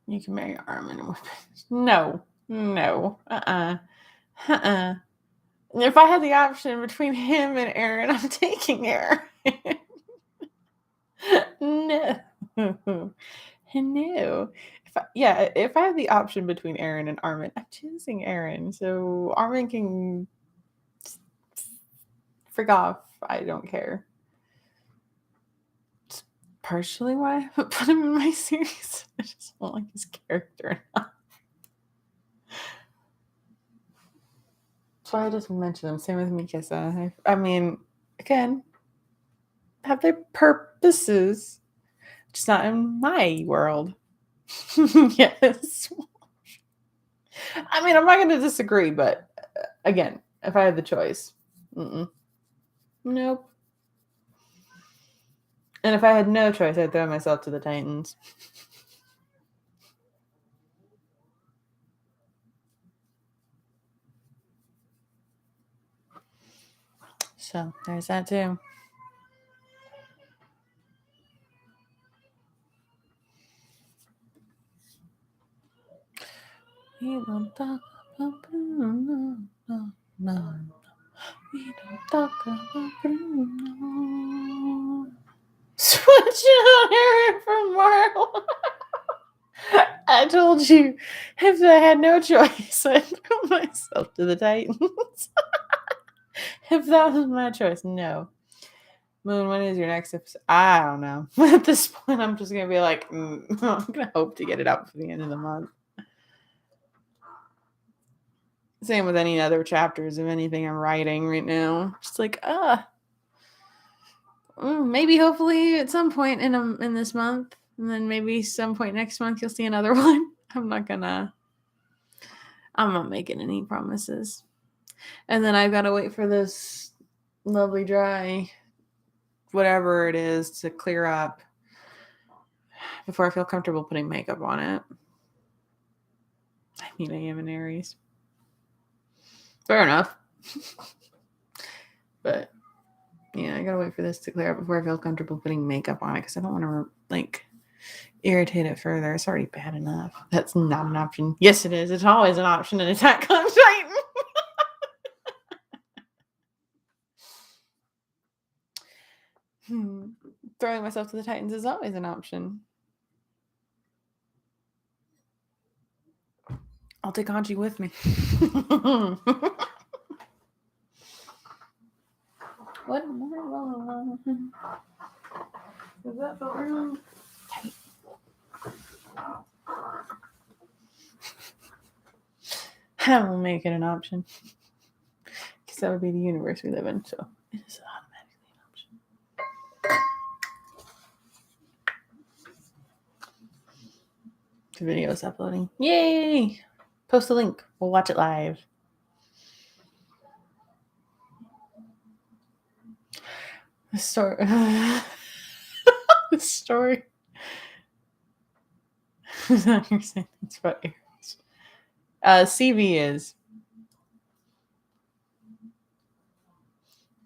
You can marry Armin and No. If I had the option between him and Eren, I'm taking Eren. No. No. If I have the option between Eren and Armin, I'm choosing Eren. So Armin can frig off. I don't care. It's partially why I haven't put him in my series. I just don't like his character enough. So I just mentioned him. Same with Mikasa. I mean, again, have their purposes. Just not in my world. Yes. I mean, I'm not going to disagree, but again, if I had the choice, nope. And if I had no choice, I'd throw myself to the Titans. So there's that too. We don't talk about Bruno. No. We don't talk about Bruno. Switch on Harry from Marvel. I told you, if I had no choice, I'd put myself to the Titans. If that was my choice, no. Moon, when is your next episode? I don't know. At this point, I'm just gonna be like, I'm gonna hope to get it out before the end of the month. Same with any other chapters of anything I'm writing right now. Just like, maybe hopefully at some point in this month, and then maybe some point next month you'll see another one. I'm not making any promises. And then I've got to wait for this lovely dry whatever it is to clear up before I feel comfortable putting makeup on it. I mean, I am an Aries. Fair enough. But yeah, I gotta wait for this to clear up before I feel comfortable putting makeup on it, because I don't want to irritate it further. It's already bad enough. That's not an option. Yes, it is. It's always an option in Attack on Titan. Throwing myself to the Titans is always an option. I'll take Hanji with me. What am I wrong? Does that feel wrong? Tight. I will make it an option. Because that would be the universe we live in, so it is automatically an option. The video is uploading. Yay! Post a link. We'll watch it live. The story. The story. You're saying it's about Aries. CV is.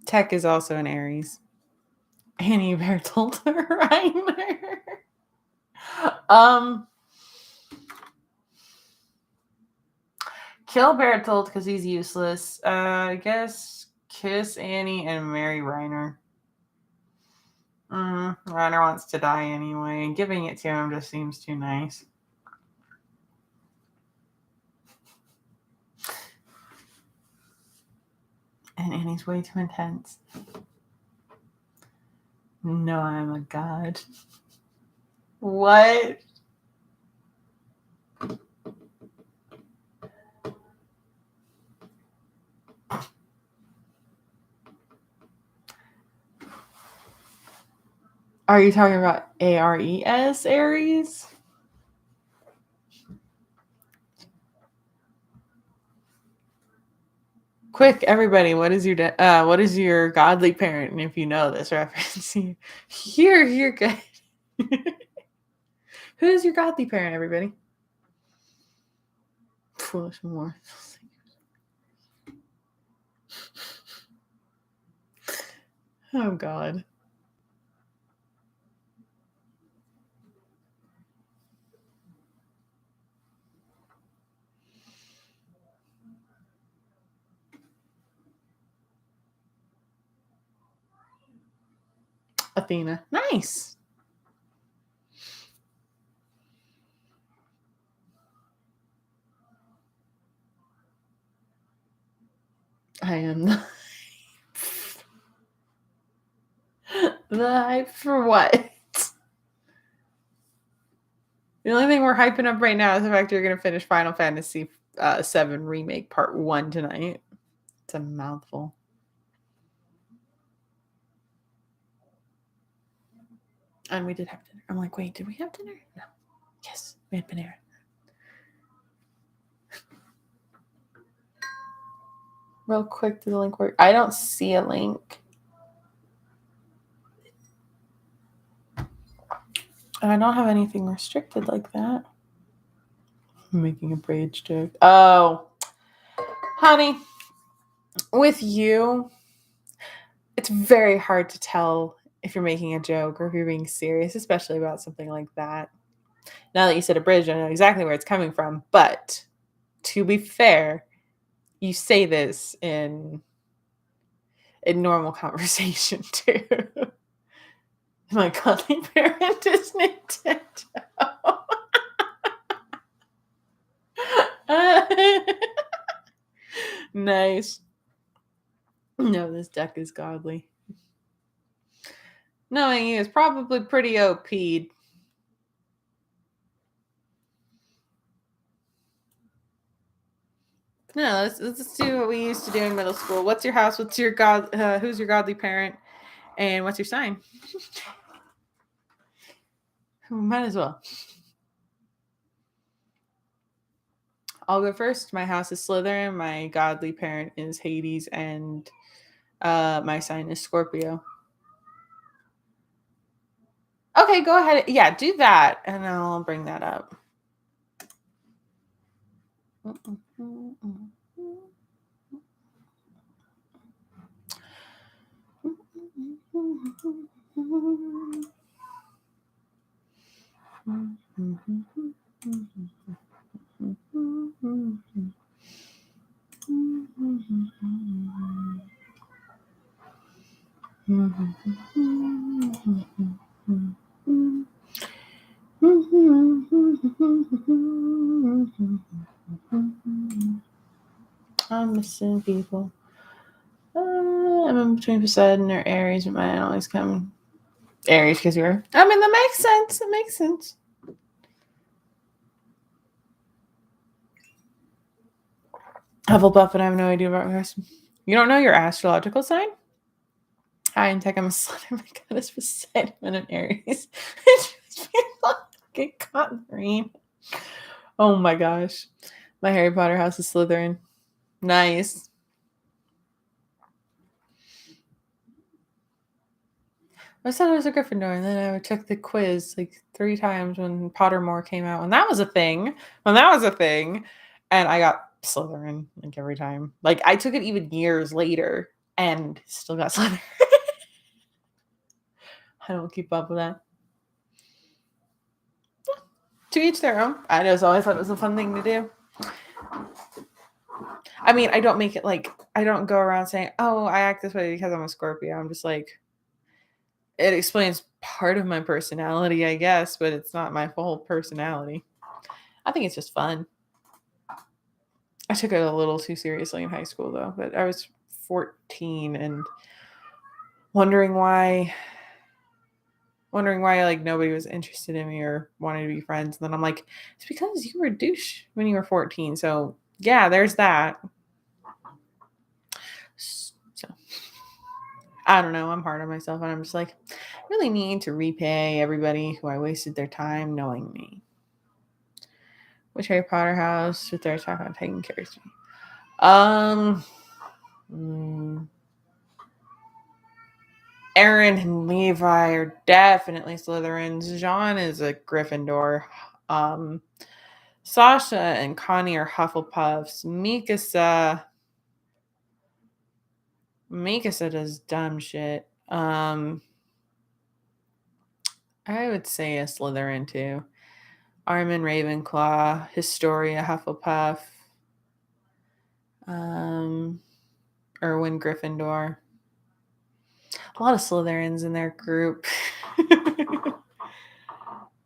Tech is also an Aries. Annie Bertolt Reimer. Kill Bertolt because he's useless. I guess kiss Annie and marry Reiner. Reiner wants to die anyway. Giving it to him just seems too nice. And Annie's way too intense. No, I'm a god. What? Are you talking about ARES Aries? Quick, everybody! What is your godly parent? And if you know this reference, you're good. Who is your godly parent, everybody? Foolish more. Oh God. Athena. Nice. I am the hype for what? The only thing we're hyping up right now is the fact you're going to finish Final Fantasy VII Remake Part 1 tonight. It's a mouthful. And we did have dinner. I'm like, wait, did we have dinner? No. Yes, we had Panera. Real quick, did the link work? I don't see a link. And I don't have anything restricted like that. I'm making a bridge joke. Oh, honey, with you, It's very hard to tell if you're making a joke or if you're being serious, especially about something like that. Now that you said abridged, I know exactly where it's coming from. But to be fair, you say this in normal conversation too. My godly parent is Nintendo. Nice. No, this deck is godly. Knowing you is probably pretty OP'd. No, let's do what we used to do in middle school. What's your house? What's your god? Who's your godly parent? And what's your sign? Might as well. I'll go first. My house is Slytherin. My godly parent is Hades, and my sign is Scorpio. Okay, go ahead. Yeah, do that, and I'll bring that up. I'm missing people. I'm in between Poseidon or Aries, but mine always come Aries because you're. I mean, that makes sense. It makes sense. Hufflepuff, and I have no idea about yours. You don't know your astrological sign? Hi, in tech, I'm a slut. Oh my god, it's Poseidon and an Aries. Get caught in the rain. Oh my gosh. My Harry Potter house is Slytherin. Nice. I said I was a Gryffindor, and then I took the quiz like 3 times when Pottermore came out. And that was a thing. And I got Slytherin like every time. Like I took it even years later and still got Slytherin. I don't keep up with that. To each their own. I just always thought it was a fun thing to do. I mean, I don't make it like I don't go around saying, "Oh, I act this way because I'm a Scorpio." I'm just like, it explains part of my personality, I guess, but it's not my full personality. I think it's just fun. I took it a little too seriously in high school, though. But I was 14 and wondering why like nobody was interested in me or wanted to be friends. And then I'm like, it's because you were a douche when you were 14. So yeah, there's that. So I don't know. I'm hard on myself, and I'm just like, really need to repay everybody who I wasted their time knowing me. Which Harry Potter house with their attack on taking care of me? Aaron and Levi are definitely Slytherins. John is a Gryffindor. Sasha and Connie are Hufflepuffs. Mikasa does dumb shit. I would say a Slytherin too. Armin Ravenclaw, Historia Hufflepuff, Erwin Gryffindor. A lot of Slytherins in their group.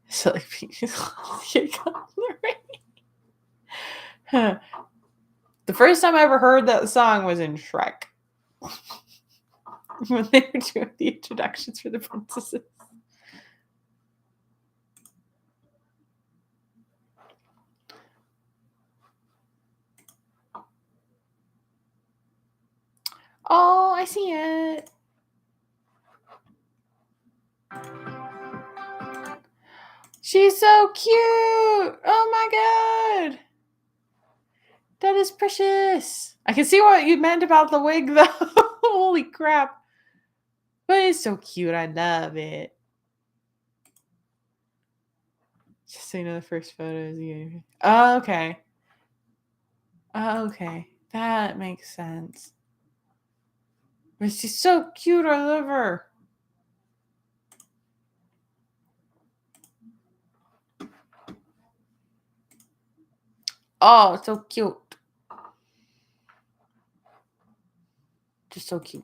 So like the first time I ever heard that song was in Shrek. When they were doing the introductions for the princesses. Oh, I see it. She's so cute. Oh my god. That is precious. I can see what you meant about the wig, though. Holy crap. But it's so cute. I love it. Just so you know, the first photo is you. Oh, okay. Oh, okay. That makes sense. But she's so cute. I love her. Oh, so cute. Just so cute.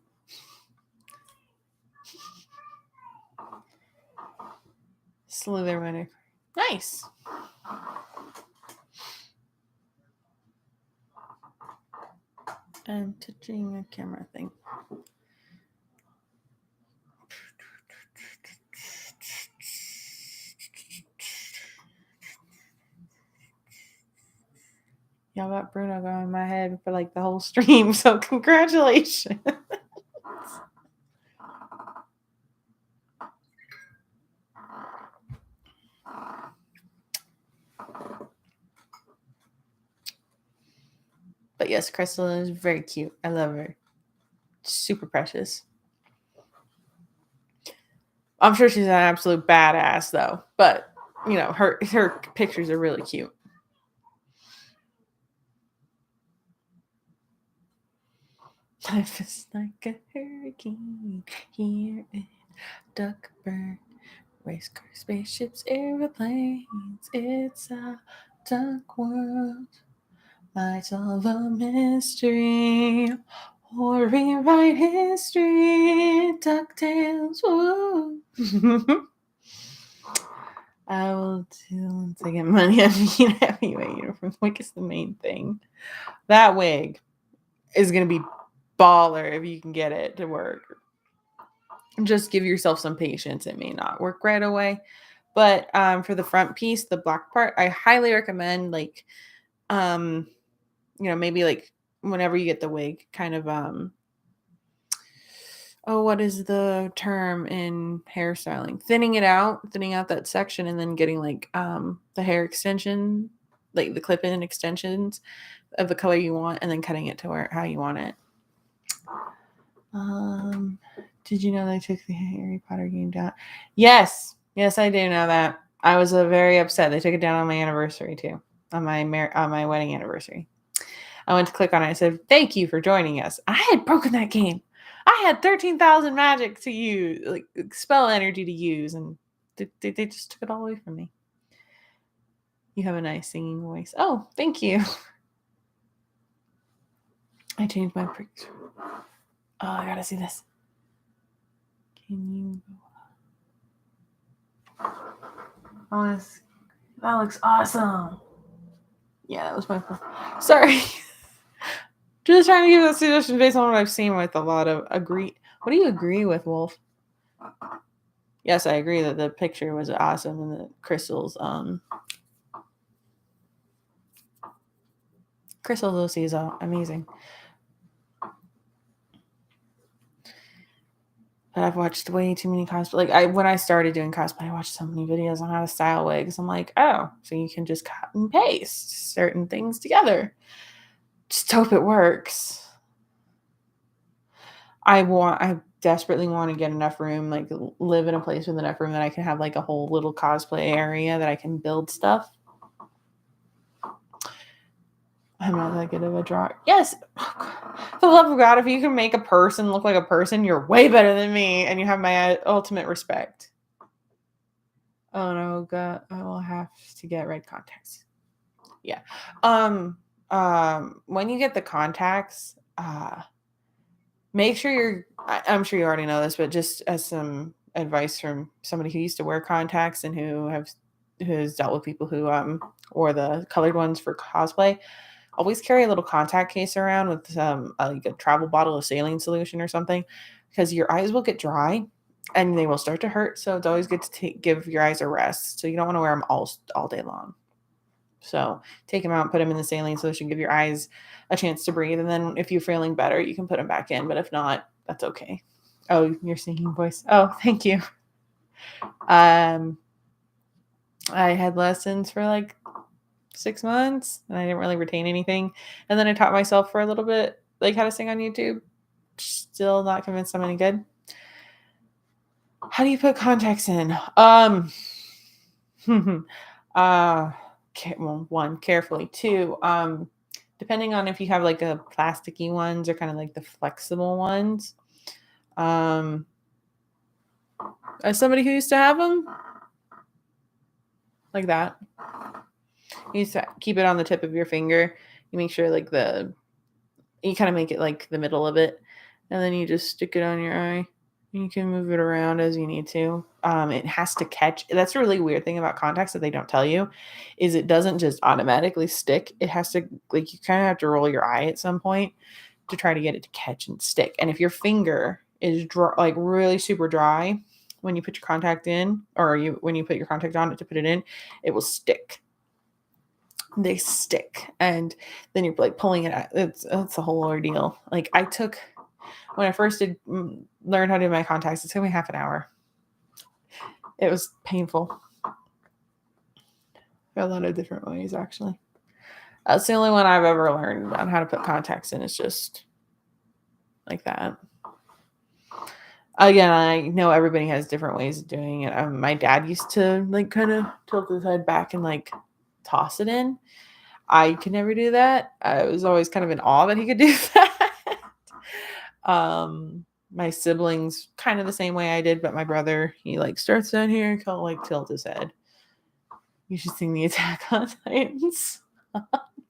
Slither winner. Nice. I'm touching a camera thing. Y'all got Bruno going in my head for like the whole stream, so congratulations. But yes, Crystal is very cute. I love her. Super precious. I'm sure she's an absolute badass though. But you know, her pictures are really cute. Life is like a hurricane here in Duckburg. Race cars, spaceships, airplanes. It's a duck world. Might solve a mystery or rewrite history. DuckTales. Woo. I will do once I get money. I mean, heavyweight uniform. Wig is the main thing. That wig is going to be baller if you can get it to work. Just give yourself some patience. It may not work right away. But for the front piece, the black part, I highly recommend like, maybe like whenever you get the wig, kind of, what is the term in hairstyling? Thinning out that section, and then getting like the hair extension, like the clip-in extensions of the color you want, and then cutting it to how you want it. Did you know they took the Harry Potter game down? Yes, I do know that. I was very upset. They took it down on my anniversary too, on my wedding anniversary. I went to click on it. I said, "Thank you for joining us." I had broken that game. I had 13,000 magic to use, like spell energy to use, and they just took it all away from me. You have a nice singing voice. Oh, thank you. I changed my picture. Oh, I gotta see this. Can you go? Oh, that looks awesome. Yeah, that was my phone. Sorry. Just trying to give a suggestion based on what I've seen with a lot of agree. What do you agree with, Wolf? Yes, I agree that the picture was awesome and the crystals. Crystal Lucy is amazing. But I've watched way too many cosplay. Like when I started doing cosplay, I watched so many videos on how to style wigs. I'm like, oh, so you can just cut and paste certain things together. Just hope it works. I desperately want to get enough room, like live in a place with enough room that I can have like a whole little cosplay area that I can build stuff. I'm not that good of a drawer. Yes. For the love of God, if you can make a person look like a person, you're way better than me, and you have my ultimate respect. Oh no, God, I will have to get red contacts. Yeah. When you get the contacts, make sure I'm sure you already know this, but just as some advice from somebody who used to wear contacts and who has dealt with people who wore the colored ones for cosplay, always carry a little contact case around with like a travel bottle of saline solution or something, because your eyes will get dry and they will start to hurt. So it's always good to give your eyes a rest. So you don't want to wear them all day long. So take them out, put them in the saline solution, give your eyes a chance to breathe. And then if you're feeling better, you can put them back in. But if not, that's okay. Oh, your singing voice. Oh, thank you. I had lessons for like 6 months and I didn't really retain anything. And then I taught myself for a little bit, like how to sing on YouTube. Still not convinced I'm any good. How do you put contacts in? One, carefully. Two, depending on if you have like a plasticky ones or kind of like the flexible ones, As somebody who used to have them, like that, you used to keep it on the tip of your finger. You make sure like you kind of make it like the middle of it, and then you just stick it on your eye. You can move it around as you need to. It has to catch. That's a really weird thing about contacts that they don't tell you, is it doesn't just automatically stick. It has to, like, you kind of have to roll your eye at some point to try to get it to catch and stick. And if your finger is like really super dry when you put your contact in, or when you put your contact on it to put it in, it will stick. They stick, and then you're like pulling it out. It's a whole ordeal. Like when I first learn how to do my contacts, it took me half an hour. It was painful. A lot of different ways, actually. That's the only one I've ever learned on how to put contacts in. It's just like that. Again, I know everybody has different ways of doing it. My dad used to like kind of tilt his head back and like toss it in. I could never do that. I was always kind of in awe that he could do that. My siblings kind of the same way I did, but my brother, he like starts down here and kind of like tilt his head. You should sing the Attack on Titans.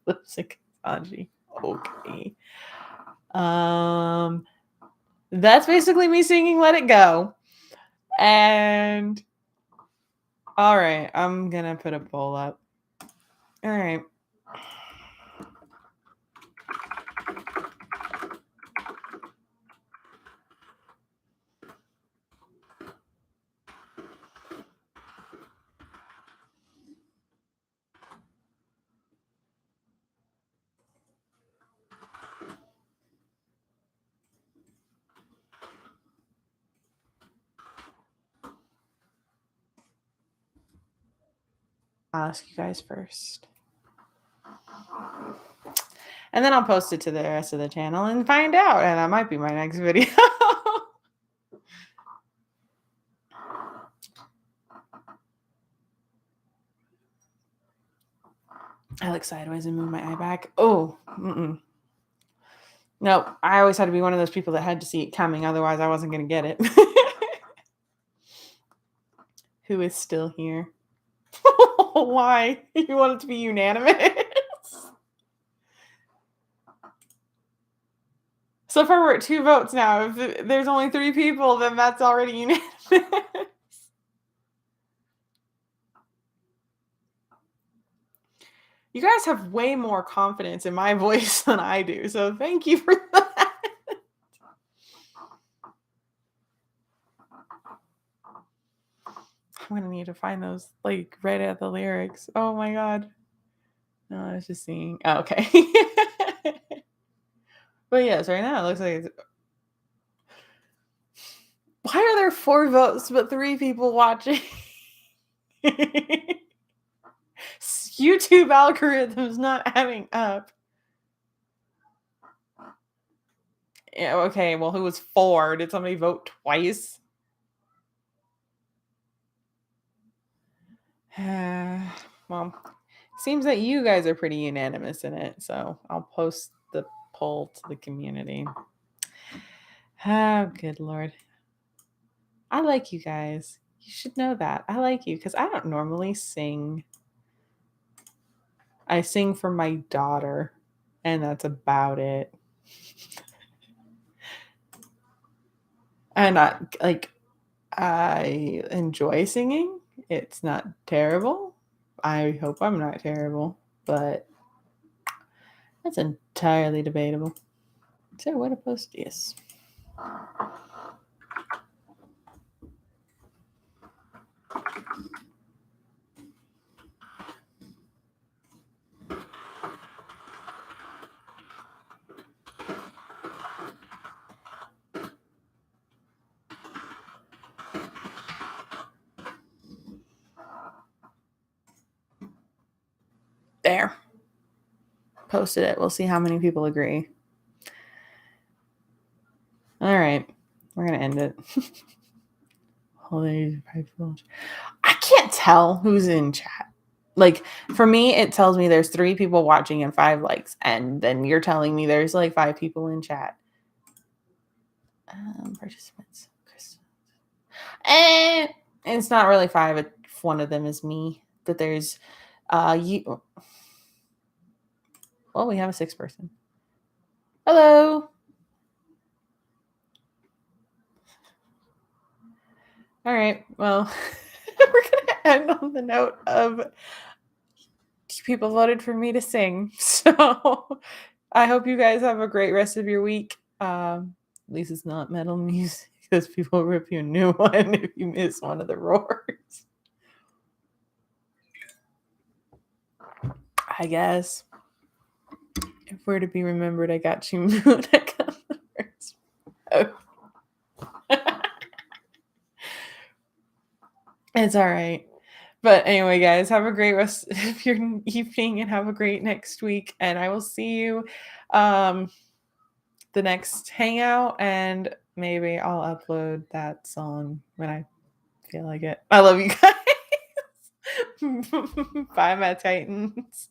Lipstick Sanji. Okay. That's basically me singing Let It Go. And all right, I'm gonna put a poll up. All right. I'll ask you guys first. And then I'll post it to the rest of the channel and find out. And that might be my next video. I look sideways and move my eye back. Oh, no, I always had to be one of those people that had to see it coming. Otherwise, I wasn't going to get it. Who is still here? Why? You want it to be unanimous? So far, we're at 2 votes now. If there's only 3 people, then that's already unanimous. You guys have way more confidence in my voice than I do, so thank you for that. I'm going to need to find those, like, right at the lyrics. Oh, my God. No, I was just seeing. Oh, okay. But yes, right now it looks like it's... Why are there 4 votes but 3 people watching? YouTube algorithm's not adding up. Yeah, okay, well, who was 4? Did somebody vote twice? Well, seems that you guys are pretty unanimous in it, so I'll post the poll to the community. Oh, good Lord. I like you guys. You should know that. I like you because I don't normally sing. I sing for my daughter, and that's about it. And I enjoy singing. It's not terrible. I hope I'm not terrible, but that's entirely debatable. Is there a way to post? Yes. There. Posted it. We'll see how many people agree. All right. We're going to end it. I can't tell who's in chat. Like, for me, it tells me there's 3 people watching and 5 likes. And then you're telling me there's like 5 people in chat. Participants. And it's not really 5 if one of them is me. But there's you. Well, we have a 6th person. Hello. All right. Well, we're gonna end on the note of people voted for me to sing. So I hope you guys have a great rest of your week. At least it's not metal music because people rip you a new one if you miss one of the roars. I guess. If we're to be remembered, I got you, Moon. I got the first. Oh. It's all right. But anyway, guys, have a great rest of your evening and have a great next week. And I will see you the next Hangout, and maybe I'll upload that song when I feel like it. I love you guys. Bye, my Titans.